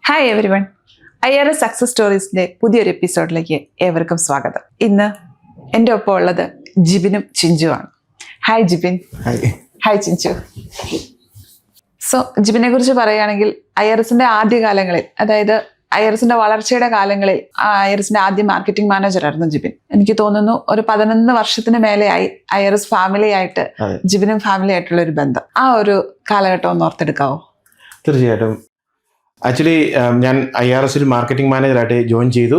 Hi everyone, IRS success സ്റ്റോറീസിന്റെ പുതിയൊരു എപ്പിസോഡിലേക്ക് ഏവർക്കും സ്വാഗതം. ഇന്ന് എൻ്റെ ഒപ്പം ഉള്ളത് ജിബിനും ചിഞ്ചുവാണ്. Hi Jibin. Hi Chinchu. So ജിബിനെ കുറിച്ച് പറയുകയാണെങ്കിൽ IRSന്റെ ആദ്യകാലങ്ങളിൽ, അതായത് IRSന്റെ വളർച്ചയുടെ കാലങ്ങളിൽ IRSന്റെ ആദ്യ മാർക്കറ്റിംഗ് മാനേജറായിരുന്നു ജിബിൻ. എനിക്ക് തോന്നുന്നു ഒരു 11 വർഷത്തിന് മേലെയായി IRS ഫാമിലി ആയിട്ട് ജിബിനും ഫാമിലി ആയിട്ടുള്ള ഒരു ബന്ധം. ആ ഒരു കാലഘട്ടം ഒന്ന് ഓർത്തെടുക്കാവോ? തീർച്ചയായിട്ടും. ആക്ച്വലി ഞാൻ IRSൽ മാർക്കറ്റിംഗ് മാനേജറായിട്ട് ജോയിൻ ചെയ്തു.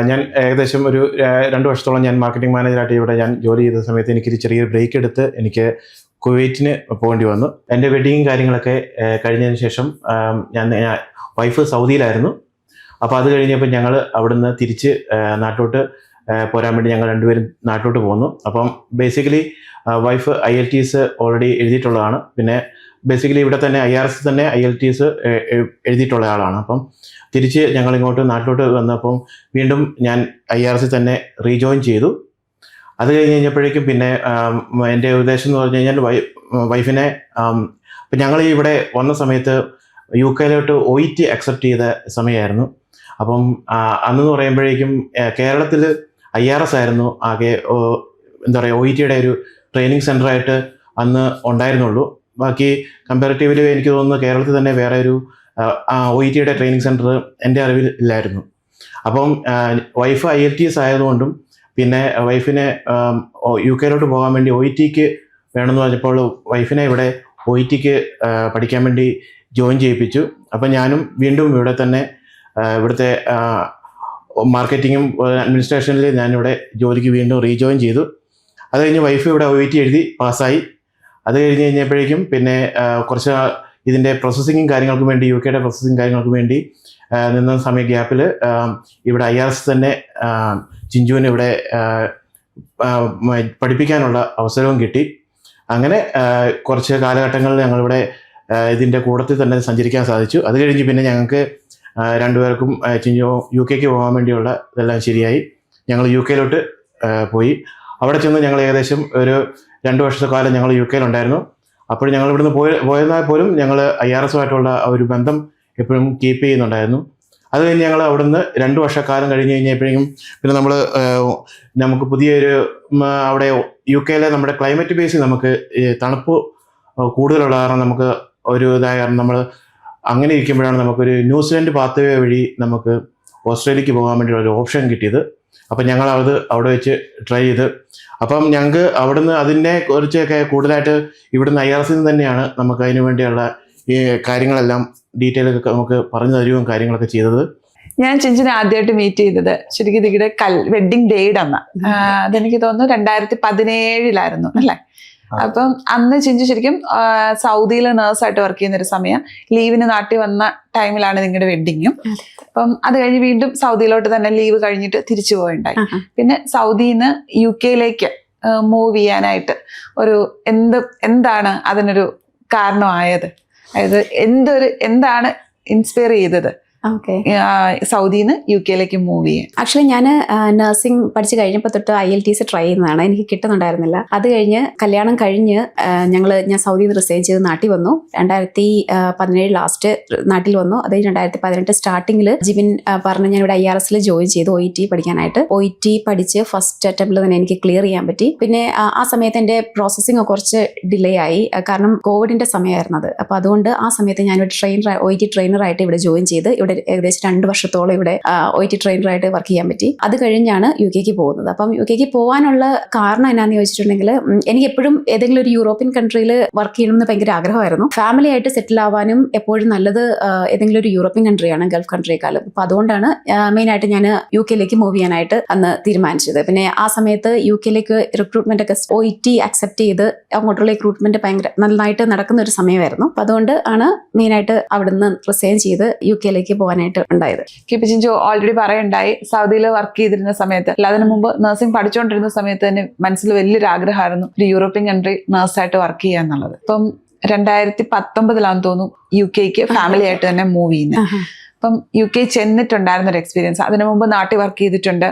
ഞാൻ ഏകദേശം ഒരു 2 വർഷത്തോളം ഞാൻ മാർക്കറ്റിംഗ് മാനേജറായിട്ട് ഇവിടെ ഞാൻ ജോലി ചെയ്ത സമയത്ത് എനിക്കൊരു ചെറിയൊരു ബ്രേക്ക് എടുത്ത് എനിക്ക് കുവൈറ്റിന് പോകേണ്ടി വന്നു. എൻ്റെ വെഡിങ്ങും കാര്യങ്ങളൊക്കെ കഴിഞ്ഞതിന് ശേഷം ഞാൻ വൈഫ് സൗദിയിലായിരുന്നു. അപ്പോൾ അത് കഴിഞ്ഞപ്പോൾ ഞങ്ങൾ അവിടുന്ന് തിരിച്ച് നാട്ടിലോട്ട് പോരാൻ വേണ്ടി ഞങ്ങൾ രണ്ടുപേരും നാട്ടിലോട്ട് പോന്നു. അപ്പം ബേസിക്കലി വൈഫ് IELTS ഓൾറെഡി എഴുതിയിട്ടുള്ളതാണ്. പിന്നെ ബേസിക്കലി ഇവിടെ തന്നെ IRS തന്നെ IELTS എഴുതിയിട്ടുള്ള ആളാണ്. അപ്പം തിരിച്ച് ഞങ്ങൾ ഇങ്ങോട്ട് നാട്ടിലോട്ട് വന്നപ്പം വീണ്ടും ഞാൻ IRS തന്നെ റീജോയിൻ ചെയ്തു. അത് കഴിഞ്ഞപ്പോഴേക്കും പിന്നെ എൻ്റെ ഉദ്ദേശം എന്ന് പറഞ്ഞു കഴിഞ്ഞാൽ വൈഫിനെ ഇപ്പം ഞങ്ങൾ ഇവിടെ വന്ന സമയത്ത് UK OET അക്സെപ്റ്റ് ചെയ്ത സമയമായിരുന്നു. അപ്പം അന്നെന്ന് പറയുമ്പോഴേക്കും കേരളത്തിൽ IRS ആയിരുന്നു ആകെ എന്താ പറയുക OETയുടെ ഒരു ട്രെയിനിങ് സെൻ്ററായിട്ട് അന്ന് ഉണ്ടായിരുന്നുള്ളൂ. ബാക്കി കമ്പാരിറ്റീവ്ലി എനിക്ക് തോന്നുന്നു കേരളത്തിൽ തന്നെ വേറെ ഒരു OETയുടെ ട്രെയിനിങ് സെൻറ്റർ എൻ്റെ അറിവിൽ ഇല്ലായിരുന്നു. അപ്പം വൈഫ് IELTS ആയതുകൊണ്ടും പിന്നെ വൈഫിനെ UK പോകാൻ വേണ്ടി OETക്ക് വേണമെന്ന് പറഞ്ഞപ്പോൾ വൈഫിനെ ഇവിടെ OETക്ക് പഠിക്കാൻ വേണ്ടി ജോയിൻ ചെയ്യിപ്പിച്ചു. അപ്പം ഞാനും വീണ്ടും ഇവിടെ തന്നെ ഇവിടുത്തെ മാർക്കറ്റിങ്ങും അഡ്മിനിസ്ട്രേഷനിൽ ഞാനിവിടെ ജോലിക്ക് വീണ്ടും റീജോയിൻ ചെയ്തു. അത് കഴിഞ്ഞ് വൈഫ് ഇവിടെ OET എഴുതി പാസ്സായി. അത് കഴിഞ്ഞപ്പോഴേക്കും പിന്നെ കുറച്ച് ഇതിൻ്റെ പ്രോസസ്സിങ്ങും കാര്യങ്ങൾക്കും വേണ്ടി UKയുടെ പ്രോസസ്സിങ് കാര്യങ്ങൾക്ക് വേണ്ടി നിന്ന സമയ ഗ്യാപ്പിൽ ഇവിടെ IRS തന്നെ ചിഞ്ചുവിന് ഇവിടെ പഠിപ്പിക്കാനുള്ള അവസരവും കിട്ടി. അങ്ങനെ കുറച്ച് കാലഘട്ടങ്ങളിൽ ഞങ്ങളിവിടെ ഇതിൻ്റെ കൂട്ടത്തിൽ തന്നെ സഞ്ചരിക്കാൻ സാധിച്ചു. അത് കഴിഞ്ഞ് പിന്നെ ഞങ്ങൾക്ക് രണ്ടുപേർക്കും ചിഞ്ചു UK പോകാൻ വേണ്ടിയുള്ള ഇതെല്ലാം ശരിയായി. ഞങ്ങൾ UK പോയി. അവിടെ ചെന്ന് ഞങ്ങൾ ഏകദേശം ഒരു 2 വർഷക്കാലം ഞങ്ങൾ UK അപ്പോൾ ഞങ്ങൾ ഇവിടുന്ന് പോയെന്നാൽ പോലും ഞങ്ങൾ IRSുമായിട്ടുള്ള ഒരു ബന്ധം എപ്പോഴും കീപ്പ് ചെയ്യുന്നുണ്ടായിരുന്നു. അത് കഴിഞ്ഞ് ഞങ്ങൾ അവിടുന്ന് 2 വർഷക്കാലം കഴിഞ്ഞ് കഴിഞ്ഞപ്പോഴേക്കും പിന്നെ നമുക്ക് പുതിയൊരു അവിടെ UK നമ്മുടെ ക്ലൈമറ്റ് ബേസിൽ നമുക്ക് തണുപ്പ് കൂടുതലുള്ള കാരണം നമുക്ക് ഒരു ഇതായ കാരണം നമ്മൾ അങ്ങനെ ഇരിക്കുമ്പോഴാണ് നമുക്കൊരു ന്യൂസിലൻഡ് പാത്വേ വഴി നമുക്ക് ഓസ്ട്രേലിയക്ക് പോകാൻ വേണ്ടിയുള്ള ഒരു ഓപ്ഷൻ കിട്ടിയത്. അപ്പം ഞങ്ങൾ അവിടെ വെച്ച് ട്രൈ ചെയ്ത് അപ്പം ഞങ്ങൾക്ക് അവിടുന്ന് അതിനെ കുറിച്ചൊക്കെ കൂടുതലായിട്ട് ഇവിടുന്ന് IRSൽ നിന്ന് തന്നെയാണ് നമുക്ക് അതിനു വേണ്ടിയുള്ള ഈ കാര്യങ്ങളെല്ലാം ഡീറ്റെയിൽ ഒക്കെ നമുക്ക് പറഞ്ഞു തരുകയും കാര്യങ്ങളൊക്കെ ചെയ്തത്. ഞാൻ ചിഞ്ചിനെ ആദ്യമായിട്ട് മീറ്റ് ചെയ്തത് ശരിക്കും ഇതിയുടെ വെഡിങ് ഡേയുടെ അന്ന്. അതെനിക്ക് തോന്നുന്നു 2017 അല്ലേ? അപ്പം അന്ന് ചിഞ്ചു ശരിക്കും സൗദിയിൽ നേഴ്സായിട്ട് വർക്ക് ചെയ്യുന്ന ഒരു സമയം, ലീവിന് നാട്ടിൽ വന്ന ടൈമിലാണ് നിങ്ങളുടെ വെഡിങ്ങും. അപ്പം അത് കഴിഞ്ഞ് വീണ്ടും സൗദിയിലോട്ട് തന്നെ ലീവ് കഴിഞ്ഞിട്ട് തിരിച്ചു പോയിണ്ടായി. പിന്നെ സൗദിയിൽ നിന്ന് UK മൂവ് ചെയ്യാനായിട്ട് ഒരു എന്താണ് അതിനൊരു കാരണമായത്? അതായത് എന്താണ് ഇൻസ്പയർ ചെയ്തത് സൗദിയിൽ നിന്ന് UK മൂവ് ചെയ്യാൻ? ആക്ച്വലി ഞാൻ നഴ്സിംഗ് പഠിച്ചു കഴിഞ്ഞപ്പോൾ തൊട്ട് IELTS ട്രൈ ചെയ്യുന്നതാണ്. എനിക്ക് കിട്ടുന്നുണ്ടായിരുന്നില്ല. അത് കഴിഞ്ഞ് കല്യാണം കഴിഞ്ഞ് ഞാൻ സൗദിയിൽ നിന്ന് റിസൈൻ ചെയ്ത് നാട്ടിൽ വന്നു. 2017 ലാസ്റ്റ് നാട്ടിൽ വന്നു. അത് 2018 സ്റ്റാർട്ടിങ്ങിൽ ജിബിൻ പറഞ്ഞ് ഞാൻ ഇവിടെ IRSൽ ജോയിൻ ചെയ്തു OET പഠിക്കാനായിട്ട്. OET പഠിച്ച് ഫസ്റ്റ് അറ്റംപ്റ്റിൽ തന്നെ എനിക്ക് ക്ലിയർ ചെയ്യാൻ പറ്റി. പിന്നെ ആ സമയത്ത് എൻ്റെ പ്രോസസ്സിങ് കുറച്ച് ഡിലേ ആയി, കാരണം കോവിഡിൻ്റെ സമയമായിരുന്നു അത്. അപ്പോൾ അതുകൊണ്ട് ആ സമയത്ത് ഞാനിവിടെ OET ട്രെയിനറായിട്ട് ഇവിടെ ജോയിൻ ചെയ്ത് ഇവിടെ ഏകദേശം 2 വർഷത്തോളം ഇവിടെ OET ട്രെയിനറായിട്ട് വർക്ക് ചെയ്യാൻ പറ്റി. അത് കഴിഞ്ഞാണ് UK പോകുന്നത്. അപ്പം UK പോകാനുള്ള കാരണം എന്നാന്ന് ചോദിച്ചിട്ടുണ്ടെങ്കിൽ, എനിക്ക് എപ്പോഴും ഏതെങ്കിലും ഒരു യൂറോപ്യൻ കൺട്രിയിൽ വർക്ക് ചെയ്യണമെന്ന് ഭയങ്കര ആഗ്രഹമായിരുന്നു. ഫാമിലി ആയിട്ട് സെറ്റിൽ ആവാനും എപ്പോഴും നല്ലത് ഏതെങ്കിലും ഒരു യൂറോപ്യൻ കൺട്രിയാണ്, ഗൾഫ് കൺട്രിയെക്കാളും. അപ്പോൾ അതുകൊണ്ടാണ് മെയിനായിട്ട് ഞാൻ UK മൂവ് ചെയ്യാനായിട്ട് അന്ന് തീരുമാനിച്ചത്. പിന്നെ ആ സമയത്ത് UK റിക്രൂട്ട്മെന്റ് ഒക്കെ OET അക്സെപ്റ്റ് ചെയ്ത് അങ്ങോട്ടുള്ള റിക്രൂട്ട്മെന്റ് ഭയങ്കര നന്നായിട്ട് നടക്കുന്ന ഒരു സമയമായിരുന്നു. അപ്പോൾ അതുകൊണ്ട് ആണ് മെയിനായിട്ട് അവിടുന്ന് റിസൈൻ ചെയ്ത് UK പോകാനായിട്ട് ഉണ്ടായത്. ചിഞ്ചു ഓൾറെഡി പറയുണ്ടായി, സൗദിയിൽ വർക്ക് ചെയ്തിരുന്ന സമയത്ത്, അല്ല അതിനു മുമ്പ് നഴ്സിംഗ് പഠിച്ചുകൊണ്ടിരുന്ന സമയത്ത് തന്നെ മനസ്സിൽ വലിയൊരു ആഗ്രഹമായിരുന്നു ഒരു യൂറോപ്യൻ കൺട്രി നഴ്സായിട്ട് വർക്ക് ചെയ്യുക എന്നുള്ളത്. ഇപ്പം 2019 തോന്നുന്നു UK ഫാമിലി ആയിട്ട് തന്നെ മൂവ് ചെയ്യുന്നത്. അപ്പം UK ചെന്നിട്ടുണ്ടായിരുന്ന ഒരു എക്സ്പീരിയൻസ്. അതിനു മുമ്പ് നാട്ടിൽ വർക്ക് ചെയ്തിട്ടുണ്ട്,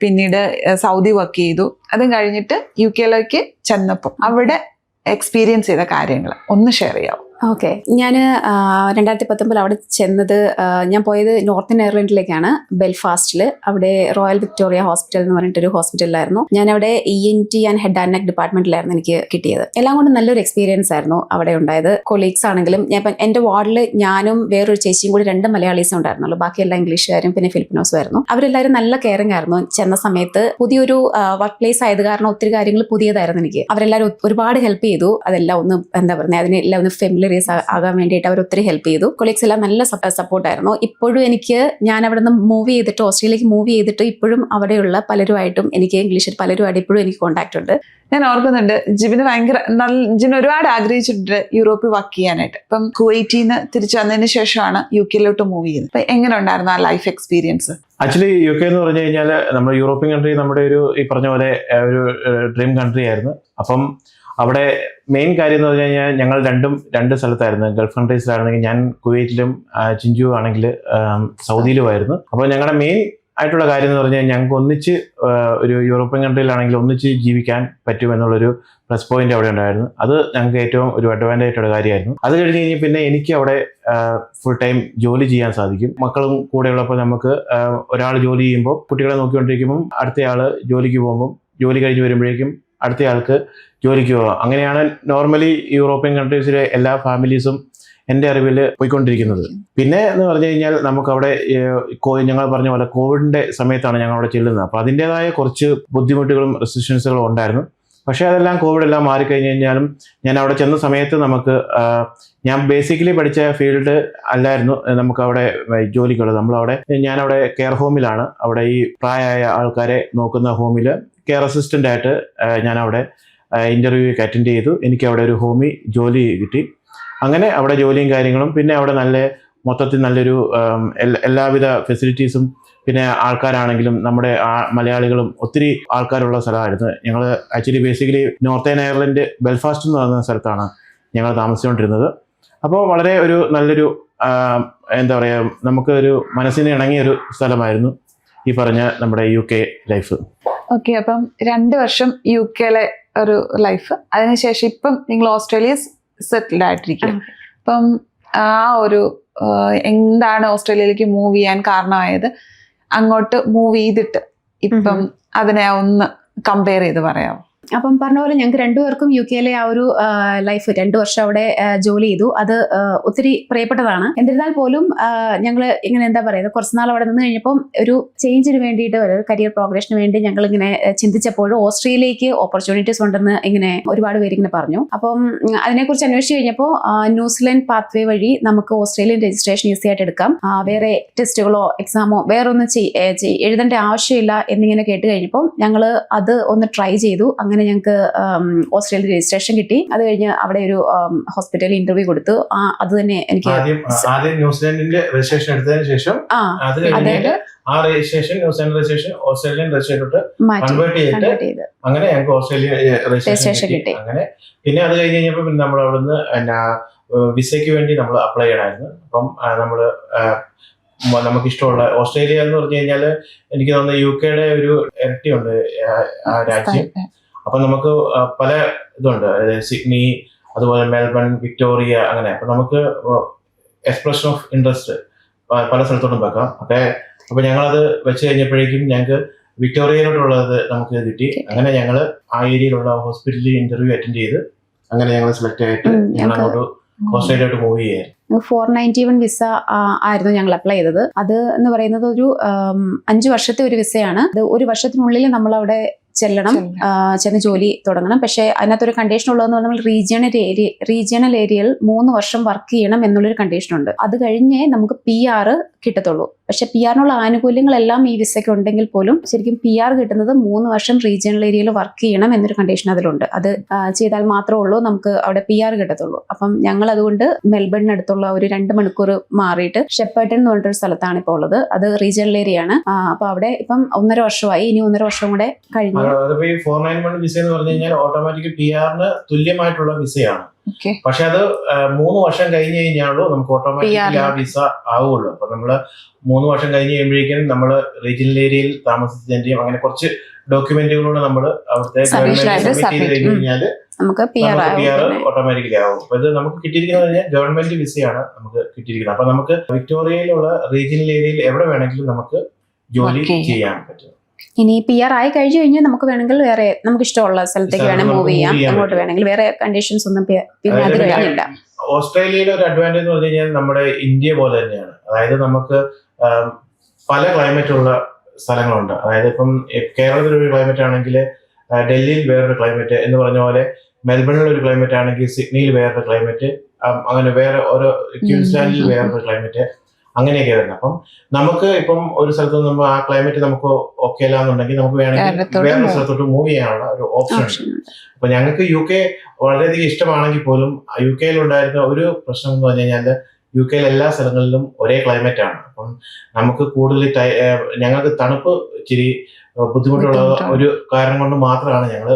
പിന്നീട് സൗദി വർക്ക് ചെയ്തു. അതും കഴിഞ്ഞിട്ട് UK ചെന്നപ്പോൾ അവിടെ എക്സ്പീരിയൻസ് ചെയ്ത കാര്യങ്ങൾ ഒന്ന് ഷെയർ ചെയ്യാവും? ഓക്കെ, ഞാൻ 2019 അവിടെ ചെന്നത്, ഞാൻ പോയത് നോർത്തേൺ അയർലൻഡിലേക്കാണ്, ബെൽഫാസ്റ്റിൽ. അവിടെ റോയൽ വിക്ടോറിയ ഹോസ്പിറ്റൽ എന്ന് പറഞ്ഞിട്ടൊരു ഹോസ്പിറ്റലിലായിരുന്നു. ഞാൻ അവിടെ ENT and head and neck ഡിപ്പാർട്ട്മെന്റിലായിരുന്നു എനിക്ക് കിട്ടിയത്. എല്ലാം കൊണ്ട് നല്ലൊരു എക്സ്പീരിയൻസ് ആയിരുന്നു അവിടെ ഉണ്ടായത്. കൊളീഗ്സ് ആണെങ്കിലും, എൻ്റെ വാർഡിൽ ഞാനും വേറൊരു ചേച്ചിയും കൂടി 2 മലയാളീസും ഉണ്ടായിരുന്നുള്ളൂ. ബാക്കിയെല്ലാം ഇംഗ്ലീഷുകാരും പിന്നെ ഫിലിപ്പിനോസും ആയിരുന്നു. അവരെല്ലാവരും നല്ല കെയറിംഗ് ആയിരുന്നു. ചെന്ന സമയത്ത് പുതിയൊരു വർക്ക് പ്ലേസ് ആയത് കാരണം ഒത്തിരി കാര്യങ്ങൾ പുതിയതായിരുന്നു എനിക്ക്. അവരെല്ലാവരും ഒരുപാട് ഹെൽപ്പ് ചെയ്തു. അതെല്ലാം ഒന്ന് എന്താ പറയുക, അതിനെല്ലാം ഒന്ന് ഫെമിലിയറൈസ് ആകാൻ വേണ്ടിയിട്ട് അവർ ഒത്തിരി ഹെൽപ്പ് ചെയ്തു. കൊളീഗ്സ് എല്ലാം നല്ല സപ്പോർട്ടായിരുന്നു. ഇപ്പോഴും എനിക്ക്, ഞാൻ അവിടെ നിന്ന് മൂവ് ചെയ്തിട്ട് ഓസ്ട്രേലിയയിലേക്ക് മൂവ് ചെയ്തിട്ട് ഇപ്പോഴും അവിടെയുള്ള പലരുമായിട്ടും എനിക്ക് ഇംഗ്ലീഷിൽ പലരുമായിട്ട് ഇപ്പോഴും എനിക്ക് കോൺടാക്ട് ഉണ്ട്. ഞാൻ ഓർക്കുന്നുണ്ട് ജിബിന് ജിബിന് ഒരുപാട് ആഗ്രഹിച്ചിട്ടുണ്ട് യൂറോപ്പിൽ വർക്ക് ചെയ്യാനായിട്ട്. ഇപ്പം കുവൈറ്റിൽ നിന്ന് തിരിച്ചു വന്നതിന് ശേഷമാണ് UK മൂവ് ചെയ്യുന്നത്. അപ്പൊ എങ്ങനെ ഉണ്ടായിരുന്നു ആ ലൈഫ് എക്സ്പീരിയൻസ്? ആക്ച്വലി UK എന്ന് പറഞ്ഞു കഴിഞ്ഞാൽ നമ്മുടെ യൂറോപ്യൻ കൺട്രി നമ്മുടെ ഒരു ഈ പറഞ്ഞ പോലെ ഒരു ഡ്രീം കൺട്രി ആയിരുന്നു. അപ്പം അവിടെ മെയിൻ കാര്യം എന്ന് പറഞ്ഞു കഴിഞ്ഞാൽ ഞങ്ങൾ രണ്ട് സ്ഥലത്തായിരുന്നു. ഗൾഫ് കൺട്രീസിലാണെങ്കിൽ ഞാൻ കുവൈറ്റിലും ചിഞ്ചു ആണെങ്കിൽ സൗദിയിലുമായിരുന്നു. അപ്പോൾ ഞങ്ങളുടെ മെയിൻ ആയിട്ടുള്ള കാര്യം എന്ന് പറഞ്ഞാൽ ഞങ്ങൾക്ക് ഒന്നിച്ച് ഒരു യൂറോപ്യൻ കൺട്രിയിലാണെങ്കിൽ ഒന്നിച്ച് ജീവിക്കാൻ പറ്റുമെന്നുള്ളൊരു പ്ലസ് പോയിന്റ് അവിടെ ഉണ്ടായിരുന്നു. അത് ഞങ്ങൾക്ക് ഏറ്റവും ഒരു അഡ്വാൻറ്റേജ് ആയിട്ടുള്ള കാര്യമായിരുന്നു. അത് കഴിഞ്ഞ് കഴിഞ്ഞാൽ പിന്നെ എനിക്ക് അവിടെ ഫുൾ ടൈം ജോലി ചെയ്യാൻ സാധിക്കും. മക്കളും കൂടെ ഉള്ളപ്പോൾ നമുക്ക് ഒരാൾ ജോലി ചെയ്യുമ്പോൾ കുട്ടികളെ നോക്കിക്കൊണ്ടിരിക്കുമ്പം അടുത്തയാൾ ജോലിക്ക് പോകുമ്പം ജോലി കഴിഞ്ഞ് വരുമ്പോഴേക്കും അടുത്തയാൾക്ക് ജോലിക്ക് പോകാം. അങ്ങനെയാണ് നോർമലി യൂറോപ്യൻ കൺട്രീസിലെ എല്ലാ ഫാമിലീസും എൻ്റെ അറിവിൽ പോയിക്കൊണ്ടിരിക്കുന്നത്. പിന്നെ എന്ന് പറഞ്ഞു കഴിഞ്ഞാൽ നമുക്കവിടെ ഞങ്ങൾ പറഞ്ഞ പോലെ കോവിഡിൻ്റെ സമയത്താണ് ഞങ്ങൾ അവിടെ ചെല്ലുന്നത്. അപ്പോൾ അതിൻ്റെതായ കുറച്ച് ബുദ്ധിമുട്ടുകളും റെസ്ട്രിക്ഷൻസുകളും ഉണ്ടായിരുന്നു. പക്ഷേ അതെല്ലാം കോവിഡ് എല്ലാം മാറിക്കഴിഞ്ഞ് കഴിഞ്ഞാലും ഞാൻ അവിടെ ചെന്ന സമയത്ത് നമുക്ക് ഞാൻ ബേസിക്കലി പഠിച്ച ഫീൽഡ് അല്ലായിരുന്നു നമുക്ക് അവിടെ ജോലിക്കുള്ളത്. ഞാനവിടെ കെയർ ഹോമിലാണ്, അവിടെ ഈ പ്രായമായ ആൾക്കാരെ നോക്കുന്ന ഹോമിൽ കെയർ അസിസ്റ്റൻ്റ് ആയിട്ട് ഞാനവിടെ ഇൻ്റർവ്യൂക്ക് അറ്റൻഡ് ചെയ്തു. എനിക്ക് അവിടെ ഒരു ഹോമിൽ ജോലി കിട്ടി. അങ്ങനെ അവിടെ ജോലിയും കാര്യങ്ങളും, പിന്നെ അവിടെ മൊത്തത്തിൽ നല്ലൊരു എല്ലാവിധ ഫെസിലിറ്റീസും, പിന്നെ ആൾക്കാരാണെങ്കിലും നമ്മുടെ മലയാളികളും ഒത്തിരി ആൾക്കാരുള്ള സ്ഥലമായിരുന്നു. ഞങ്ങൾ actually basically northern Ireland Belfast എന്ന് പറയുന്ന സ്ഥലത്താണ് ഞങ്ങൾ താമസിച്ചുകൊണ്ടിരുന്നത്. അപ്പോൾ വളരെ നല്ലൊരു എന്താ പറയുക, നമുക്ക് ഒരു മനസ്സിന് ഇണങ്ങിയ ഒരു സ്ഥലമായിരുന്നു ഈ പറഞ്ഞ നമ്മുടെ UK ലൈഫ്. ഓക്കെ, അപ്പം 2 വർഷം UK ഒരു ലൈഫ്, അതിനുശേഷം ഇപ്പം നിങ്ങൾ ഓസ്ട്രേലിയ സെറ്റിൽഡ് ആയിട്ടിരിക്കുക. അപ്പം ആ ഒരു എന്താണ് ഓസ്ട്രേലിയയിലേക്ക് മൂവ് ചെയ്യാൻ കാരണമായത്? അങ്ങോട്ട് മൂവ് ചെയ്തിട്ട് ഇപ്പം അതിനെ ഒന്ന് കമ്പയർ ചെയ്ത് പറയാമോ? അപ്പം പറഞ്ഞ പോലെ ഞങ്ങൾക്ക് 2 പേർക്കും UK ആ ഒരു ലൈഫ് 2 വർഷം അവിടെ ജോലി ചെയ്തു. അത് ഒത്തിരി പ്രിയപ്പെട്ടതാണ്. എന്നിരുന്നാൽ പോലും ഞങ്ങൾ ഇങ്ങനെ എന്താ പറയുക, കുറച്ചുനാൾ അവിടെ നിന്ന് കഴിഞ്ഞപ്പം ഒരു ചേഞ്ചിന് വേണ്ടിയിട്ട്, ഒരു കരിയർ പ്രോഗ്രഷന് വേണ്ടി ഞങ്ങൾ ഇങ്ങനെ ചിന്തിച്ചപ്പോഴും ഓസ്ട്രേലിയയിലേക്ക് ഓപ്പർച്യൂണിറ്റീസ് ഉണ്ടെന്ന് ഇങ്ങനെ ഒരുപാട് പേര് ഇങ്ങനെ പറഞ്ഞു. അപ്പം അതിനെക്കുറിച്ച് അന്വേഷിച്ച് കഴിഞ്ഞപ്പോൾ ന്യൂസിലൻഡ് പാത്വേ വഴി നമുക്ക് ഓസ്ട്രേലിയൻ രജിസ്ട്രേഷൻ ഈസി ആയിട്ട് എടുക്കാം, വേറെ ടെസ്റ്റുകളോ എക്സാമോ വേറെ ഒന്നും എഴുതേണ്ട ആവശ്യമില്ല എന്നിങ്ങനെ കേട്ട് കഴിഞ്ഞപ്പോൾ ഞങ്ങൾ അത് ഒന്ന് ട്രൈ ചെയ്തു. അങ്ങനെ ഞങ്ങൾക്ക് ഓസ്ട്രേലിയ രജിസ്ട്രേഷൻ കിട്ടി. അത് കഴിഞ്ഞ് അവിടെ ഒരു ഹോസ്പിറ്റലിൽ ഇന്റർവ്യൂ കൊടുത്തു. അത് തന്നെ എനിക്ക് ആദ്യം ന്യൂസിലാൻഡിന്റെ രജിസ്ട്രേഷൻ എടുത്തതിന് ശേഷം ആ രജിസ്ട്രേഷൻ ന്യൂസിലാൻഡ് രജിസ്ട്രേഷൻ ഓസ്ട്രേലിയൻ രജിസ്ട്രേഷനിലോട്ട് കൺവേർട്ട് ചെയ്തിട്ട് അങ്ങനെ ഞങ്ങൾക്ക് ഓസ്ട്രേലിയൻ രജിസ്ട്രേഷൻ കിട്ടി. അങ്ങനെ പിന്നെ അത് കഴിഞ്ഞ് കഴിഞ്ഞപ്പോൾ പിന്നെ നമ്മൾ അവിടുന്ന് വിസയ്ക്ക് വേണ്ടി നമ്മൾ അപ്ലൈ ചെയ്യണമായിരുന്നു. അപ്പം നമുക്ക് ഇഷ്ടമുള്ള ഓസ്ട്രേലിയ എന്ന് പറഞ്ഞു കഴിഞ്ഞാൽ എനിക്ക് തോന്നുന്നത് UK ഒരു ഇരട്ടിയുണ്ട് ആ രാജ്യം. അപ്പൊ നമുക്ക് പല ഇതുണ്ട്, സിഡ്നി, അതുപോലെ മെൽബൺ, വിക്ടോറിയ, അങ്ങനെ. അപ്പൊ നമുക്ക് എക്സ്പ്രഷൻ ഓഫ് ഇൻട്രസ്റ്റ് പല സ്ഥലത്തോട്ടും വെക്കാം. അപ്പൊ ഞങ്ങളത് വെച്ച് കഴിഞ്ഞപ്പോഴേക്കും ഞങ്ങൾക്ക് വിക്ടോറിയയിലോട്ടുള്ളത് നമുക്ക് കിട്ടി. അങ്ങനെ ഞങ്ങൾ ആ ഏരിയയിലുള്ള ഹോസ്പിറ്റലിൽ ഇന്റർവ്യൂ അറ്റൻഡ് ചെയ്ത് അങ്ങനെ ഞങ്ങൾ സെലക്ട് ആയിട്ട് ഞങ്ങൾ അങ്ങോട്ട് ഓസ്ട്രേലിയയിലോട്ട് മൂവ് ചെയ്യാൻ. 491 വിസ ആയിരുന്നു ഞങ്ങൾ അപ്ലൈ ചെയ്തത്. അത് എന്ന് പറയുന്നത് ഒരു 5 വർഷത്തെ ഒരു വിസയാണ്. അത് 1 വർഷത്തിനുള്ളിൽ നമ്മളവിടെ ചെന്ന് ജോലി തുടങ്ങണം. പക്ഷേ അതിനകത്തൊരു കണ്ടീഷൻ ഉള്ളതെന്ന് പറഞ്ഞാൽ റീജിയണൽ ഏരിയയിൽ 3 വർഷം വർക്ക് ചെയ്യണം എന്നുള്ളൊരു കണ്ടീഷൻ ഉണ്ട്. അത് കഴിഞ്ഞേ നമുക്ക് PR കിട്ടത്തുള്ളൂ. പക്ഷെ PR-നുള്ള ആനുകൂല്യങ്ങളെല്ലാം ഈ വിസയ്ക്ക് ഉണ്ടെങ്കിൽ പോലും ശരിക്കും PR കിട്ടുന്നത് 3 വർഷം റീജിയണൽ ഏരിയയിൽ വർക്ക് ചെയ്യണം എന്നൊരു കണ്ടീഷൻ അതിലുണ്ട്. അത് ചെയ്താൽ മാത്രമേ ഉള്ളൂ നമുക്ക് അവിടെ PR കിട്ടത്തുള്ളൂ. അപ്പം ഞങ്ങൾ അതുകൊണ്ട് മെൽബണിനടുത്തുള്ള ഒരു 2 മണിക്കൂർ മാറിയിട്ട് ഷെപ്പേർട്ടൺ എന്ന് പറഞ്ഞിട്ടൊരു സ്ഥലത്താണ് ഇപ്പോൾ ഉള്ളത്. അത് റീജിയണൽ ഏരിയ ആണ്. അപ്പൊ അവിടെ ഇപ്പം 1.5 വർഷമായി. ഇനി 1.5 വർഷം കൂടെ കഴിഞ്ഞു. 491 വിസ എന്ന് പറഞ്ഞു കഴിഞ്ഞാൽ ഓട്ടോമാറ്റിക് PR-ന് തുല്യമായിട്ടുള്ള വിസയാണ്. ഓക്കെ. പക്ഷെ അത് 3 വർഷം കഴിഞ്ഞ് കഴിഞ്ഞാലോ നമുക്ക് ഓട്ടോമാറ്റിക്കലി ആ വിസ ആവുള്ളൂ. അപ്പൊ നമ്മള് 3 വർഷം കഴിഞ്ഞ് കഴിയുമ്പോഴേക്കും നമ്മള് റീജിയണൽ ഏരിയയിൽ താമസിച്ചതിന്റെയും അങ്ങനെ കുറച്ച് ഡോക്യുമെന്റുകളോട് നമ്മൾ അവിടുത്തെ ഗവൺമെന്റ് സബ്മിറ്റ് ചെയ്ത് കഴിഞ്ഞ് കഴിഞ്ഞാല് നമുക്ക് പി ആർ ഓട്ടോമാറ്റിക്കലി ആവും. അപ്പൊ ഇത് നമുക്ക് കിട്ടിയിരിക്കുന്നത് കഴിഞ്ഞാൽ ഗവൺമെന്റ് വിസയാണ് നമുക്ക് കിട്ടിയിരിക്കുന്നത്. അപ്പൊ നമുക്ക് വിക്ടോറിയയിലുള്ള റീജിയണൽ ഏരിയയിൽ എവിടെ വേണമെങ്കിലും നമുക്ക് ജോലി ചെയ്യാൻ പറ്റും. ഇനി പി ആർ ആയി കഴിഞ്ഞു കഴിഞ്ഞാൽ നമുക്ക് വേണമെങ്കിൽ വേറെ നമുക്ക് ഇഷ്ടമുള്ള സ്ഥലത്തേക്ക് വേണം മൂവ് ചെയ്യാം, അങ്ങോട്ട് വേണമെങ്കിൽ വേറെ കണ്ടീഷൻസ് ഒന്നും പിന്നെ അത് കഴിഞ്ഞില്ല. ഓസ്ട്രേലിയയിലെ ഒരു അഡ്വാൻറ്റേജ് എന്ന് പറഞ്ഞു കഴിഞ്ഞാൽ നമ്മുടെ ഇന്ത്യ പോലെ തന്നെയാണ്. അതായത് നമുക്ക് പല ക്ലൈമറ്റ് ഉള്ള സ്ഥലങ്ങളുണ്ട്. അതായത് ഇപ്പം കേരളത്തിൽ ഒരു ക്ലൈമറ്റ് ആണെങ്കിൽ ഡൽഹിയിൽ വേറൊരു ക്ലൈമറ്റ് എന്ന് പറഞ്ഞ പോലെ, മെൽബണിൽ ഒരു ക്ലൈമറ്റ് ആണെങ്കിൽ സിഡ്നിയിൽ വേറൊരു ക്ലൈമറ്റ്, അങ്ങനെ വേറെ ഓരോ ക്യൂൻസ്ലാൻഡിൽ വേറൊരു ക്ലൈമറ്റ്, അങ്ങനെയൊക്കെ വരുന്നത്. അപ്പം നമുക്ക് ഇപ്പം ഒരു സ്ഥലത്ത് നമ്മൾ ആ ക്ലൈമറ്റ് നമുക്ക് ഓക്കെ അല്ലാന്നുണ്ടെങ്കിൽ നമുക്ക് വേണമെങ്കിൽ വേറൊരു സ്ഥലത്തോട്ട് മൂവ് ചെയ്യാനുള്ള ഒരു ഓപ്ഷൻ ഉണ്ട്. അപ്പൊ ഞങ്ങൾക്ക് UK വളരെയധികം ഇഷ്ടമാണെങ്കിൽ പോലും UK ഉണ്ടായിരുന്ന ഒരു പ്രശ്നം എന്ന് പറഞ്ഞു കഴിഞ്ഞാൽ UK എല്ലാ സ്ഥലങ്ങളിലും ഒരേ ക്ലൈമറ്റ് ആണ്. അപ്പം നമുക്ക് കൂടുതൽ ഞങ്ങൾക്ക് തണുപ്പ് ഇച്ചിരി ബുദ്ധിമുട്ടുള്ള ഒരു കാരണം കൊണ്ട് മാത്രമാണ് ഞങ്ങൾ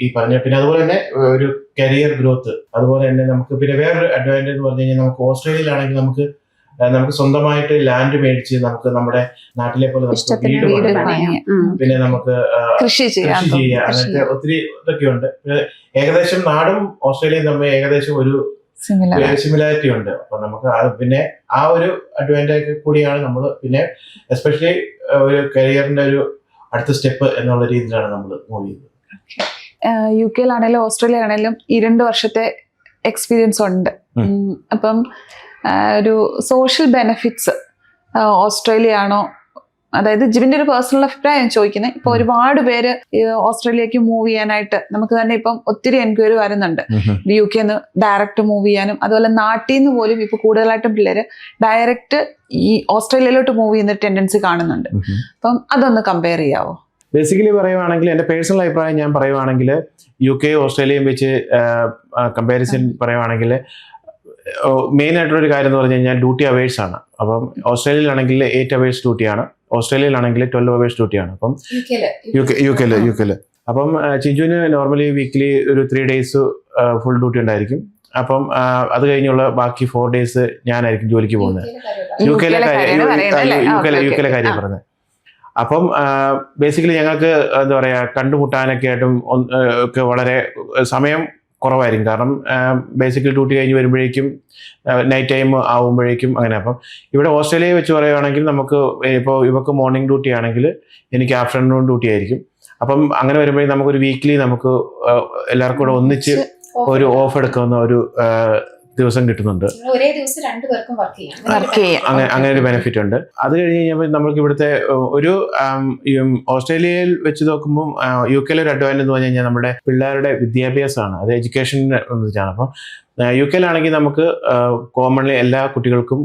ഈ പറഞ്ഞ. പിന്നെ അതുപോലെ തന്നെ ഒരു കരിയർ ഗ്രോത്ത്, അതുപോലെ തന്നെ നമുക്ക് പിന്നെ വേറൊരു അഡ്വാൻറ്റേജ് എന്ന് പറഞ്ഞു കഴിഞ്ഞാൽ നമുക്ക് ഓസ്ട്രേലിയയിലാണെങ്കിൽ നമുക്ക് സ്വന്തമായിട്ട് ലാൻഡ് മേടിച്ച് നമുക്ക് നമ്മുടെ നാട്ടിലെ പോലെ നമുക്ക് വീട് പണിയാം, പിന്നെ നമുക്ക് കൃഷി ചെയ്യാം, അങ്ങനത്തെ ഒത്തിരി ഇതൊക്കെയുണ്ട്. ഏകദേശം നാടും ഓസ്ട്രേലിയയും തമ്മിൽ ഏകദേശം ഒരു സിമിലാരിറ്റി ഉണ്ട്. അപ്പൊ നമുക്ക് പിന്നെ ആ ഒരു അഡ്വാൻറ്റേജ് കൂടിയാണ് നമ്മൾ പിന്നെ എസ്പെഷ്യലി ഒരു കരിയറിന്റെ ഒരു അടുത്ത സ്റ്റെപ്പ് എന്നുള്ള രീതിയിലാണ് നമ്മൾ മൂവ് ചെയ്യുന്നത്. UK ഓസ്ട്രേലിയ ആണെങ്കിലും 2 വർഷത്തെ എക്സ്പീരിയൻസ് ഉണ്ട്. അപ്പം ഒരു സോഷ്യൽ ബെനിഫിറ്റ്സ് ഓസ്ട്രേലിയ ആണോ, അതായത് ജിബിന്റെ ഒരു പേഴ്സണൽ അഭിപ്രായം ചോദിക്കുന്നത്. ഇപ്പൊ ഒരുപാട് പേര് ഓസ്ട്രേലിയക്ക് മൂവ് ചെയ്യാനായിട്ട് നമുക്ക് തന്നെ ഇപ്പം ഒത്തിരി എൻക്വയറി വരുന്നുണ്ട്. UK ഡയറക്റ്റ് മൂവ് ചെയ്യാനും, അതുപോലെ നാട്ടിൽ നിന്ന് പോലും ഇപ്പൊ കൂടുതലായിട്ടും പിള്ളേര് ഡയറക്റ്റ് ഈ ഓസ്ട്രേലിയയിലോട്ട് മൂവ് ചെയ്യുന്ന ടെൻഡൻസി കാണുന്നുണ്ട്. അപ്പം അതൊന്ന് കമ്പയർ ചെയ്യാവോ? ബേസിക്കലി പറയുവാണെങ്കിൽ എൻ്റെ പേഴ്സണൽ അഭിപ്രായം ഞാൻ പറയുവാണെങ്കിൽ UK ഓസ്ട്രേലിയയും വെച്ച് കമ്പാരിസൺ പറയുവാണെങ്കിൽ മെയിൻ ആയിട്ടുള്ളൊരു കാര്യം എന്ന് പറഞ്ഞു കഴിഞ്ഞാൽ ഡ്യൂട്ടി അവേഴ്സ് ആണ്. അപ്പം ഓസ്ട്രേലിയയിലാണെങ്കിൽ 8 അവേഴ്സ് ഡ്യൂട്ടിയാണ്, ഓസ്ട്രേലിയയിലാണെങ്കിൽ 12 അവേഴ്സ് ഡ്യൂട്ടിയാണ്. അപ്പം യുകെയില് അപ്പം ചിഞ്ചുവിന് നോർമലി വീക്കിലി ഒരു 3 days ഫുൾ ഡ്യൂട്ടി ഉണ്ടായിരിക്കും. അപ്പം അത് കഴിഞ്ഞുള്ള ബാക്കി 4 days ഞാനായിരിക്കും ജോലിക്ക് പോകുന്നത്. യുകെയിലെ കാര്യം പറഞ്ഞത്. അപ്പം ബേസിക്കലി ഞങ്ങൾക്ക് എന്താ പറയുക, കണ്ടുമുട്ടാനൊക്കെ ആയിട്ടും ഒക്കെ വളരെ സമയം കുറവായിരിക്കും. കാരണം ബേസിക്കലി ഡ്യൂട്ടി കഴിഞ്ഞ് വരുമ്പോഴേക്കും നൈറ്റ് ടൈം ആവുമ്പോഴേക്കും അങ്ങനെ. അപ്പം ഇവിടെ ഓസ്ട്രേലിയയെ വെച്ച് പറയുകയാണെങ്കിൽ നമുക്ക് ഇപ്പോൾ ഇവർക്ക് മോർണിംഗ് ഡ്യൂട്ടി ആണെങ്കിൽ എനിക്ക് ആഫ്റ്റർനൂൺ ഡ്യൂട്ടി ആയിരിക്കും. അപ്പം അങ്ങനെ വരുമ്പോഴേ നമുക്കൊരു വീക്കിലി നമുക്ക് എല്ലാവർക്കും കൂടെ ഒന്നിച്ച് ഒരു ഓഫ് എടുക്കുന്ന ഒരു ദിവസം കിട്ടുന്നുണ്ട്. ഒരേ ദിവസം 2 പേർക്കും വർക്ക് ചെയ്യാം. അങ്ങനെ ഒരു ബെനിഫിറ്റ് ഉണ്ട്. അത് കഴിഞ്ഞ് കഴിഞ്ഞപ്പോൾ നമുക്ക് ഇവിടുത്തെ ഒരു ഓസ്ട്രേലിയയിൽ വെച്ച് നോക്കുമ്പോൾ UK ഒരു അഡ്വാൻറ്റേജ് എന്ന് പറഞ്ഞു കഴിഞ്ഞാൽ നമ്മുടെ പിള്ളേരുടെ വിദ്യാഭ്യാസമാണ്, അത് എഡ്യൂക്കേഷനെ വെച്ചാണ്. അപ്പം UK നമുക്ക് കോമൺലി എല്ലാ കുട്ടികൾക്കും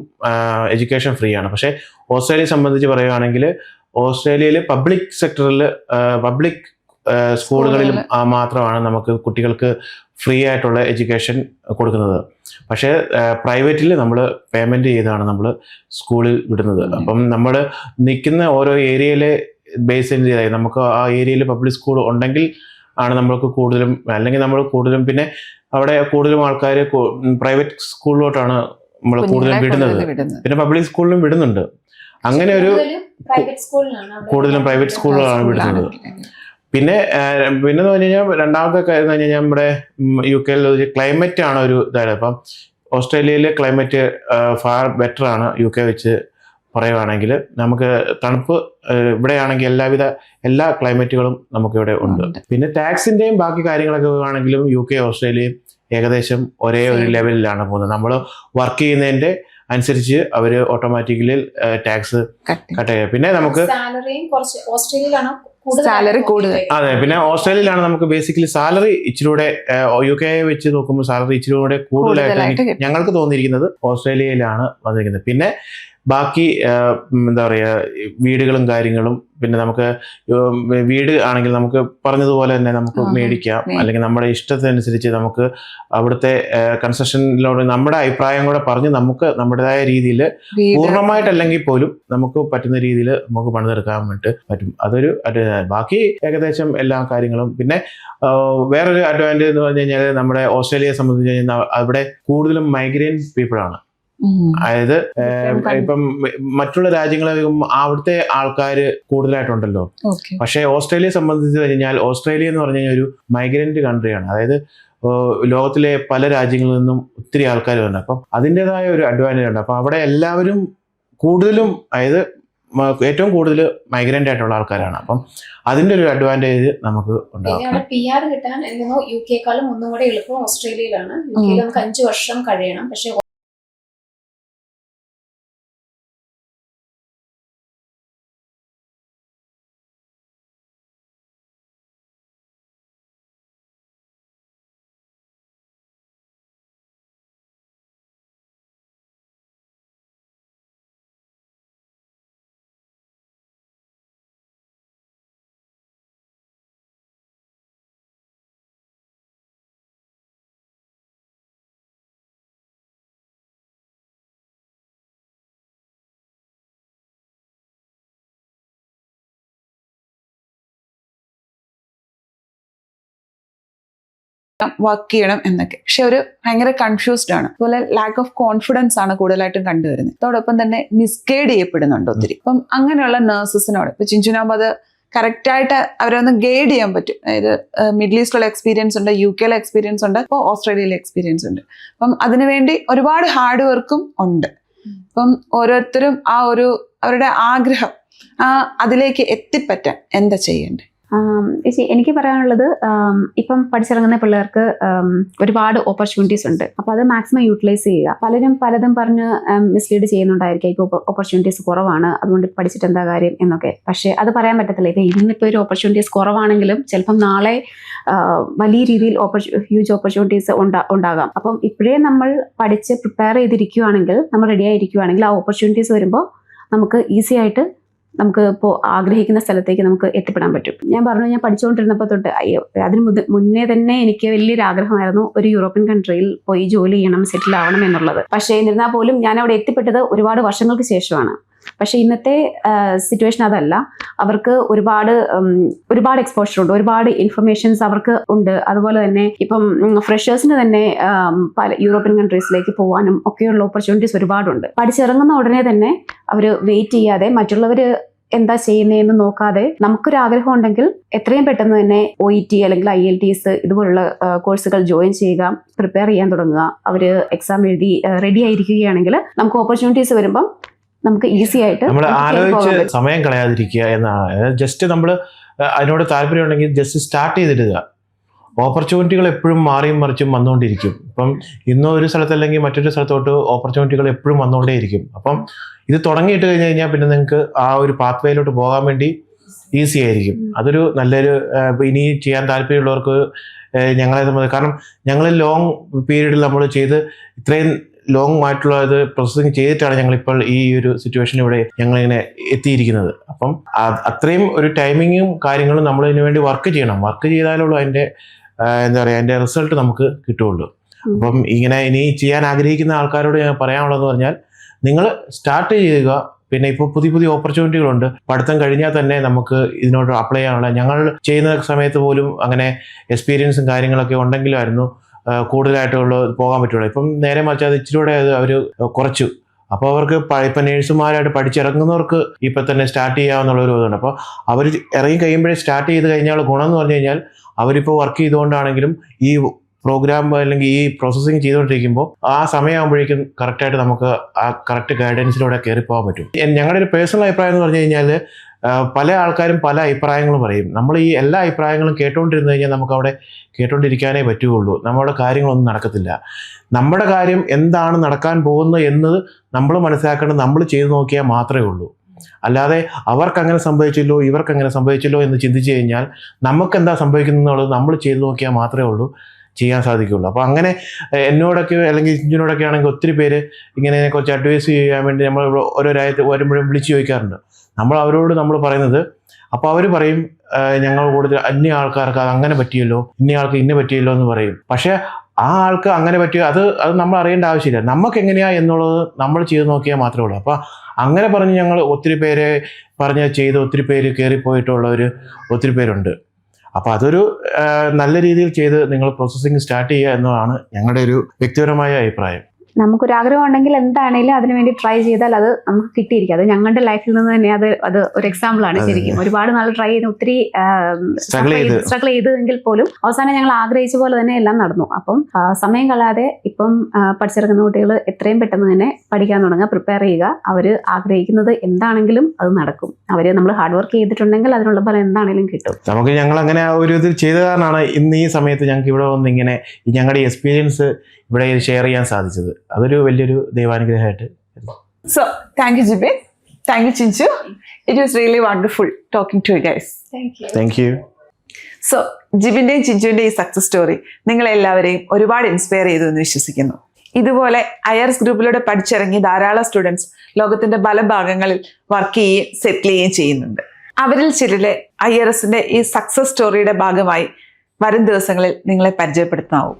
എഡ്യൂക്കേഷൻ ഫ്രീ ആണ്. പക്ഷേ ഓസ്ട്രേലിയയെ സംബന്ധിച്ച് പറയുകയാണെങ്കിൽ ഓസ്ട്രേലിയയിൽ പബ്ലിക് സെക്ടറിൽ പബ്ലിക് സ്കൂളുകളിലും മാത്രമാണ് നമുക്ക് കുട്ടികൾക്ക് ഫ്രീ ആയിട്ടുള്ള എഡ്യൂക്കേഷൻ കൊടുക്കുന്നത്. പക്ഷേ പ്രൈവറ്റിൽ നമ്മൾ പേയ്മെൻറ്റ് ചെയ്താണ് നമ്മൾ സ്കൂളിൽ വിടുന്നത്. അപ്പം നമ്മൾ നിൽക്കുന്ന ഓരോ ഏരിയയിലെ ബേസ് ചെയ്തായി നമുക്ക് ആ ഏരിയയിൽ പബ്ലിക് സ്കൂൾ ഉണ്ടെങ്കിൽ ആണ് നമ്മൾക്ക് കൂടുതലും, അല്ലെങ്കിൽ നമ്മൾ കൂടുതലും പിന്നെ അവിടെ കൂടുതലും ആൾക്കാർ പ്രൈവറ്റ് സ്കൂളിലോട്ടാണ് നമ്മൾ കൂടുതലും വിടുന്നത്. പിന്നെ പബ്ലിക് സ്കൂളിലും വിടുന്നുണ്ട്. അങ്ങനെ ഒരു കൂടുതലും പ്രൈവറ്റ് സ്കൂളിലാണ് വിടുന്നത്. പിന്നെ എന്ന് പറഞ്ഞു കഴിഞ്ഞാൽ രണ്ടാമത്തെ കാര്യം എന്ന് പറഞ്ഞു കഴിഞ്ഞാൽ നമ്മുടെ UK ഒരു ക്ലൈമറ്റ് ആണ് ഒരു ഇതാണ്. അപ്പം ഓസ്ട്രേലിയയിലെ ക്ലൈമറ്റ് ഫാർ ബെറ്റർ ആണ് UK വെച്ച് പറയുകയാണെങ്കിൽ. നമുക്ക് തണുപ്പ് ഇവിടെയാണെങ്കിൽ എല്ലാ ക്ലൈമറ്റുകളും നമുക്കിവിടെ ഉണ്ട്. പിന്നെ ടാക്സിൻ്റെയും ബാക്കി കാര്യങ്ങളൊക്കെ ആണെങ്കിലും UK ഓസ്ട്രേലിയയും ഏകദേശം ഒരേ ഒരു ലെവലിലാണ് പോകുന്നത്. നമ്മൾ വർക്ക് ചെയ്യുന്നതിൻ്റെ അനുസരിച്ച് അവർ ഓട്ടോമാറ്റിക്കലി ടാക്സ് കട്ട് ചെയ്യുക. പിന്നെ നമുക്ക് സാലറി കൂടുതൽ. അതെ, പിന്നെ ഓസ്ട്രേലിയയിലാണ് നമുക്ക് ബേസിക്കലി സാലറി ഇച്ചിലൂടെ UK വെച്ച് നോക്കുമ്പോൾ സാലറി ഇച്ചിലൂടെ കൂടുതലായിട്ട് ഞങ്ങൾക്ക് തോന്നിയിരിക്കുന്നത് ഓസ്ട്രേലിയയിലാണ് വന്നിരിക്കുന്നത്. പിന്നെ ബാക്കി എന്താ പറയുക വീടുകളും കാര്യങ്ങളും, പിന്നെ നമുക്ക് വീട് ആണെങ്കിൽ നമുക്ക് പറഞ്ഞതുപോലെ തന്നെ നമുക്ക് മേടിക്കാം, അല്ലെങ്കിൽ നമ്മുടെ ഇഷ്ടത്തിനനുസരിച്ച് നമുക്ക് അവിടുത്തെ കൺസ്ട്രക്ഷനിലോട് നമ്മുടെ അഭിപ്രായം കൂടെ പറഞ്ഞ് നമുക്ക് നമ്മുടേതായ രീതിയിൽ പൂർണ്ണമായിട്ടല്ലെങ്കിൽ പോലും നമുക്ക് പറ്റുന്ന രീതിയിൽ നമുക്ക് പണിതെടുക്കാൻ വേണ്ടി പറ്റും. അതൊരു ബാക്കി ഏകദേശം എല്ലാ കാര്യങ്ങളും. പിന്നെ വേറൊരു അഡ്വാൻറ്റേജ് എന്ന് പറഞ്ഞു കഴിഞ്ഞാൽ നമ്മുടെ ഓസ്ട്രേലിയയെ സംബന്ധിച്ച് കഴിഞ്ഞാൽ അവിടെ കൂടുതലും മൈഗ്രേൻ പീപ്പിളാണ്. അതായത് ഇപ്പം മറ്റുള്ള രാജ്യങ്ങളിൽ അവിടുത്തെ ആൾക്കാർ കൂടുതലായിട്ടുണ്ടല്ലോ, പക്ഷേ ഓസ്ട്രേലിയയെ സംബന്ധിച്ച് കഴിഞ്ഞാൽ ഓസ്ട്രേലിയ എന്ന് പറഞ്ഞു കഴിഞ്ഞാൽ ഒരു മൈഗ്രന്റ് കൺട്രിയാണ്. അതായത് ലോകത്തിലെ പല രാജ്യങ്ങളിൽ നിന്നും ഒത്തിരി ആൾക്കാർ വരുന്നുണ്ട്. അപ്പം അതിൻ്റെതായ ഒരു അഡ്വാൻറ്റേജ് ഉണ്ട്. അപ്പം അവിടെ എല്ലാവരും കൂടുതലും, അതായത് ഏറ്റവും കൂടുതൽ മൈഗ്രന്റ് ആയിട്ടുള്ള ആൾക്കാരാണ്. അപ്പം അതിന്റെ ഒരു അഡ്വാൻറ്റേജ് നമുക്ക് ഉണ്ടാകും. PR കിട്ടാൻ UK-ക്കാളും ഒന്നും കൂടെ എളുപ്പം ഓസ്ട്രേലിയയിലാണ്. UK-യിൽ നമുക്ക് 5 വർഷം കഴിയണം. പക്ഷേ വർക്ക് ചെയ്യണം എന്നൊക്കെ. പക്ഷെ ഒരു ഭയങ്കര കൺഫ്യൂസ്ഡ് ആണ്. അതുപോലെ ലാക്ക് ഓഫ് കോൺഫിഡൻസ് ആണ് കൂടുതലായിട്ടും കണ്ടുവരുന്നത്. അതോടൊപ്പം തന്നെ മിസ്ഗൈഡ് ചെയ്യപ്പെടുന്നുണ്ട് ഒത്തിരി. അപ്പം അങ്ങനെയുള്ള നഴ്സസിനോട് ഇപ്പൊ ചിഞ്ചുനാകുമ്പോൾ അത് കറക്റ്റായിട്ട് അവരൊന്ന് ഗൈഡ് ചെയ്യാൻ പറ്റും. അതായത് മിഡിൽ ഈസ്റ്റിലുള്ള എക്സ്പീരിയൻസ് ഉണ്ട്, UK-ലെ എക്സ്പീരിയൻസ് ഉണ്ട്, ഇപ്പോൾ ഓസ്ട്രേലിയയിലെ എക്സ്പീരിയൻസ് ഉണ്ട്. അപ്പം അതിനുവേണ്ടി ഒരുപാട് ഹാർഡ് വർക്കും ഉണ്ട്. അപ്പം ഓരോരുത്തരും ആ ഒരു അവരുടെ ആഗ്രഹം അതിലേക്ക് എത്തിപ്പറ്റാൻ എന്താ ചെയ്യേണ്ടത്? ചേച്ചി, എനിക്ക് പറയാനുള്ളത്, ഇപ്പം പഠിച്ചിറങ്ങുന്ന പിള്ളേർക്ക് ഒരുപാട് ഓപ്പർച്യൂണിറ്റീസ് ഉണ്ട്. അപ്പോൾ അത് മാക്സിമം യൂട്ടിലൈസ് ചെയ്യുക. പലരും പലതും പറഞ്ഞ് മിസ്ലീഡ് ചെയ്യുന്നുണ്ടായിരിക്കും. ഇപ്പോൾ ഓപ്പർച്യൂണിറ്റീസ് കുറവാണ്, അതുകൊണ്ട് പഠിച്ചിട്ട് എന്താ കാര്യം എന്നൊക്കെ. പക്ഷേ അത് പറയാൻ പറ്റത്തില്ല. ഇപ്പോൾ ഇന്നിപ്പോൾ ഒരു ഓപ്പർച്യൂണിറ്റീസ് കുറവാണെങ്കിലും ചിലപ്പം നാളെ വലിയ രീതിയിൽ ഹ്യൂജ് ഓപ്പർച്യൂണിറ്റീസ് ഉണ്ടാകാം. അപ്പം ഇപ്പോഴേ നമ്മൾ പഠിച്ച് പ്രിപ്പയർ ചെയ്തിരിക്കുകയാണെങ്കിൽ, നമ്മൾ റെഡി ആയിരിക്കുകയാണെങ്കിൽ, ആ ഓപ്പർച്യൂണിറ്റീസ് വരുമ്പോൾ നമുക്ക് ഈസി ആയിട്ട് നമുക്ക് ഇപ്പോൾ ആഗ്രഹിക്കുന്ന സ്ഥലത്തേക്ക് നമുക്ക് എത്തിപ്പെടാൻ പറ്റും. ഞാൻ പഠിച്ചുകൊണ്ടിരുന്നപ്പോൾ തൊട്ട് അതിന് മുന്നേ തന്നെ എനിക്ക് വലിയൊരു ആഗ്രഹമായിരുന്നു ഒരു യൂറോപ്യൻ കൺട്രിയിൽ പോയി ജോലി ചെയ്യണം, സെറ്റിൽ ആവണം എന്നുള്ളത്. പക്ഷേ എന്നിരുന്നാൽ പോലും ഞാൻ അവിടെ എത്തിപ്പെട്ടത് ഒരുപാട് വർഷങ്ങൾക്ക് ശേഷമാണ്. പക്ഷേ ഇന്നത്തെ സിറ്റുവേഷൻ അതല്ല. അവർക്ക് ഒരുപാട് എക്സ്പോഷർ ഉണ്ട്, ഒരുപാട് ഇൻഫർമേഷൻസ് അവർക്ക് ഉണ്ട്. അതുപോലെ തന്നെ ഇപ്പം ഫ്രഷേഴ്സിന് തന്നെ പല യൂറോപ്യൻ കൺട്രീസിലേക്ക് പോകാനും ഒക്കെയുള്ള ഓപ്പർച്യൂണിറ്റീസ് ഒരുപാടുണ്ട്. പഠിച്ചിറങ്ങുന്ന ഉടനെ തന്നെ അവർ വെയിറ്റ് ചെയ്യാതെ, മറ്റുള്ളവർ എന്താ ചെയ്യുന്നതെന്ന് നോക്കാതെ, നമുക്കൊരു ആഗ്രഹം ഉണ്ടെങ്കിൽ എത്രയും പെട്ടെന്ന് തന്നെ OET അല്ലെങ്കിൽ IELTS ഇതുപോലുള്ള കോഴ്സുകൾ ജോയിൻ ചെയ്യുക, പ്രിപ്പയർ ചെയ്യാൻ തുടങ്ങുക. അവർ എക്സാം എഴുതി റെഡി ആയിരിക്കുകയാണെങ്കിൽ നമുക്ക് ഓപ്പർച്യൂണിറ്റീസ് വരുമ്പം നമുക്ക് ഈസി ആയിട്ട് നമ്മൾ ആലോചിച്ച് സമയം കളയാതിരിക്കുക എന്നാണ്. ജസ്റ്റ് നമ്മൾ അതിനോട് താല്പര്യം ഉണ്ടെങ്കിൽ ജസ്റ്റ് സ്റ്റാർട്ട് ചെയ്തിടുക. ഓപ്പർച്യൂണിറ്റികൾ എപ്പോഴും മാറിയും മറിച്ചും വന്നുകൊണ്ടിരിക്കും. ഇപ്പം ഇന്നോ ഒരു സ്ഥലത്തല്ലെങ്കിൽ മറ്റൊരു സ്ഥലത്തോട്ട് ഓപ്പർച്യൂണിറ്റികൾ എപ്പോഴും വന്നുകൊണ്ടേയിരിക്കും. അപ്പം ഇത് തുടങ്ങിയിട്ട് കഴിഞ്ഞാൽ പിന്നെ നിങ്ങൾക്ക് ആ ഒരു പാത്ത് വേയിലോട്ട് പോകാൻ വേണ്ടി ഈസി ആയിരിക്കും. അതൊരു നല്ലൊരു ഇനി ചെയ്യാൻ താല്പര്യമുള്ളവർക്ക് ഞങ്ങളെ സംബന്ധിച്ച്, കാരണം ഞങ്ങൾ ലോങ് പീരീഡിൽ നമ്മൾ ചെയ്ത് ഇത്രയും ലോങ് ആയിട്ടുള്ള ഇത് പ്രോസസ്സിങ് ചെയ്തിട്ടാണ് ഞങ്ങളിപ്പോൾ ഈ ഒരു സിറ്റുവേഷൻ ഇവിടെ ഞങ്ങളിങ്ങനെ എത്തിയിരിക്കുന്നത്. അപ്പം അത്രയും ഒരു ടൈമിങ്ങും കാര്യങ്ങളും നമ്മൾ ഇതിനു വേണ്ടി വർക്ക് ചെയ്യണം. വർക്ക് ചെയ്താലുള്ളൂ അതിൻ്റെ എന്താ പറയുക, അതിൻ്റെ റിസൾട്ട് നമുക്ക് കിട്ടുകയുള്ളൂ. അപ്പം ഇങ്ങനെ ഇനി ചെയ്യാൻ ആഗ്രഹിക്കുന്ന ആൾക്കാരോട് ഞാൻ പറയാനുള്ളതെന്ന് പറഞ്ഞാൽ, നിങ്ങൾ സ്റ്റാർട്ട് ചെയ്യുക. പിന്നെ ഇപ്പോൾ പുതിയ ഓപ്പർച്യൂണിറ്റികളുണ്ട്. പഠിത്തം കഴിഞ്ഞാൽ തന്നെ നമുക്ക് ഇതിനോട് അപ്ലൈ ചെയ്യാനുള്ള, ഞങ്ങൾ ചെയ്യുന്ന സമയത്ത് പോലും അങ്ങനെ എക്സ്പീരിയൻസും കാര്യങ്ങളൊക്കെ ഉണ്ടെങ്കിലായിരുന്നു കൂടുതലായിട്ടുള്ള പോകാൻ പറ്റുള്ളൂ. ഇപ്പം നേരെ മറിച്ച് അത് ഇച്ചിരൂടെ അവർ കുറച്ചു. അപ്പോൾ അവർക്ക് ഇപ്പം നേഴ്സുമാരായിട്ട് പഠിച്ചിറങ്ങുന്നവർക്ക് ഇപ്പം തന്നെ സ്റ്റാർട്ട് ചെയ്യാമെന്നുള്ളൊരു ഇതുണ്ട്. അപ്പോൾ അവർ ഇറങ്ങി കഴിയുമ്പോഴേ സ്റ്റാർട്ട് ചെയ്ത് കഴിഞ്ഞാൽ ഗുണം എന്ന് പറഞ്ഞു കഴിഞ്ഞാൽ, അവരിപ്പോൾ വർക്ക് ചെയ്തുകൊണ്ടാണെങ്കിലും ഈ പ്രോഗ്രാം അല്ലെങ്കിൽ ഈ പ്രോസസ്സിങ് ചെയ്തുകൊണ്ടിരിക്കുമ്പോൾ ആ സമയമാകുമ്പോഴേക്കും കറക്റ്റായിട്ട് നമുക്ക് ആ കറക്റ്റ് ഗൈഡൻസിലൂടെ കയറിപ്പോകാൻ പറ്റും. ഞങ്ങളുടെ ഒരു പേഴ്സണൽ അഭിപ്രായം എന്ന് പറഞ്ഞു കഴിഞ്ഞാൽ, പല ആൾക്കാരും പല അഭിപ്രായങ്ങളും പറയും. നമ്മൾ ഈ എല്ലാ അഭിപ്രായങ്ങളും കേട്ടുകൊണ്ടിരുന്നു കഴിഞ്ഞാൽ നമുക്ക് അവിടെ കേട്ടുകൊണ്ടിരിക്കാനേ പറ്റുകയുള്ളൂ. നമ്മുടെ കാര്യങ്ങളൊന്നും നടക്കത്തില്ല. നമ്മുടെ കാര്യം എന്താണ് നടക്കാൻ പോകുന്നത് എന്നത് നമ്മൾ മനസ്സിലാക്കേണ്ടത് നമ്മൾ ചെയ്തു നോക്കിയാൽ മാത്രമേ ഉള്ളൂ. അല്ലാതെ അവർക്കങ്ങനെ സംഭവിച്ചല്ലോ ഇവർക്കങ്ങനെ സംഭവിച്ചല്ലോ എന്ന് ചിന്തിച്ചു കഴിഞ്ഞാൽ നമുക്ക് എന്താ സംഭവിക്കുന്നത് എന്നുള്ളത് നമ്മൾ ചെയ്തു നോക്കിയാൽ മാത്രമേ ഉള്ളൂ. ചെയ്യാൻ സാധിക്കുകയുള്ളൂ. അപ്പോൾ അങ്ങനെ എന്നോടൊക്കെ അല്ലെങ്കിൽ ചിഞ്ചുനോടൊക്കെ ആണെങ്കിൽ ഒത്തിരി പേര് ഇങ്ങനെ കുറച്ച് അഡ്വൈസ് ചെയ്യാൻ വേണ്ടി നമ്മൾ ഓരോ രാജ്യത്ത് വരുമ്പോഴും വിളിച്ചു ചോദിക്കാറുണ്ട്. അവരോട് നമ്മൾ പറയുന്നത്, അപ്പോൾ അവർ പറയും ഞങ്ങൾ കൂടുതൽ അന്യ ആൾക്കാർക്ക് അത് അങ്ങനെ പറ്റിയല്ലോ, ഇന്ന ആൾക്ക് ഇന്ന പറ്റിയല്ലോ എന്ന് പറയും. പക്ഷേ ആ ആൾക്ക് അങ്ങനെ പറ്റിയോ അത് നമ്മൾ അറിയേണ്ട ആവശ്യമില്ല. നമുക്ക് എങ്ങനെയാ എന്നുള്ളത് നമ്മൾ ചെയ്ത് നോക്കിയാൽ മാത്രമേ ഉള്ളൂ. അപ്പോൾ അങ്ങനെ പറഞ്ഞ് ഞങ്ങൾ ഒത്തിരി പേരെ പറഞ്ഞ് ചെയ്ത് ഒത്തിരി പേര് കയറിപ്പോയിട്ടുള്ളവർ ഒത്തിരി പേരുണ്ട്. അപ്പോൾ അതൊരു നല്ല രീതിയിൽ ചെയ്ത് നിങ്ങൾ പ്രോസസ്സിങ് സ്റ്റാർട്ട് ചെയ്യുക എന്നതാണ് ഞങ്ങളുടെ ഒരു വ്യക്തിപരമായ അഭിപ്രായം. നമുക്കൊരു ആഗ്രഹം ഉണ്ടെങ്കിൽ എന്താണേലും അതിനു വേണ്ടി ട്രൈ ചെയ്താൽ അത് നമുക്ക് കിട്ടിയിരിക്കും. അത് ഞങ്ങളുടെ ലൈഫിൽ നിന്ന് തന്നെ അത് ഒരു എക്സാമ്പിൾ ആണ് ശരിക്കും. ഒരുപാട് നാൾ ട്രൈ ചെയ്ത് ഒത്തിരി സ്ട്രഗിൾ ചെയ്തെങ്കിൽ പോലും അവസാനം ഞങ്ങൾ ആഗ്രഹിച്ച പോലെ തന്നെ എല്ലാം നടന്നു. അപ്പം സമയം കളയാതെ ഇപ്പം പഠിച്ചിറങ്ങുന്ന കുട്ടികൾ എത്രയും പെട്ടെന്ന് തന്നെ പഠിക്കാൻ തുടങ്ങുക, പ്രിപ്പയർ ചെയ്യുക. അവർ ആഗ്രഹിക്കുന്നത് എന്താണെങ്കിലും അത് നടക്കും. നമ്മൾ ഹാർഡ് വർക്ക് ചെയ്തിട്ടുണ്ടെങ്കിൽ അതിനുള്ള ഫലം എന്താണെങ്കിലും കിട്ടും. നമുക്ക് ഞങ്ങൾ അങ്ങനെ ഒരു ഇതിൽ ചെയ്ത കാരണമാണ് ഇന്ന് ഈ സമയത്ത് ഞങ്ങൾക്ക് ഇവിടെ വന്ന് ഇങ്ങനെ ഞങ്ങളുടെ എക്സ്പീരിയൻസ് ഇവിടെ ഷെയർ ചെയ്യാൻ സാധിച്ചത്. അതൊരു വലിയൊരു ദൈവാനുഗ്രഹമായിട്ട്. So, thank you, Jibin. Thank you, Chinchu. It was really wonderful talking to you guys. Thank you. So ജിബിന്റെയും ചിഞ്ചുവിന്റെയും ഈ സക്സസ് സ്റ്റോറി നിങ്ങളെല്ലാവരെയും ഒരുപാട് ഇൻസ്പയർ ചെയ്തു എന്ന് വിശ്വസിക്കുന്നു. ഇതുപോലെ IRS ഗ്രൂപ്പിലൂടെ പഠിച്ചിറങ്ങി ധാരാളം സ്റ്റുഡൻസ് ലോകത്തിന്റെ പല ഭാഗങ്ങളിൽ വർക്ക് ചെയ്യുകയും സെറ്റിൽ ചെയ്യുകയും ചെയ്യുന്നുണ്ട്. അവരിൽ ചിലരെ IRSന്റെ ഈ സക്സസ് സ്റ്റോറിയുടെ ഭാഗമായി വരും ദിവസങ്ങളിൽ നിങ്ങളെ പരിചയപ്പെടുത്താവും.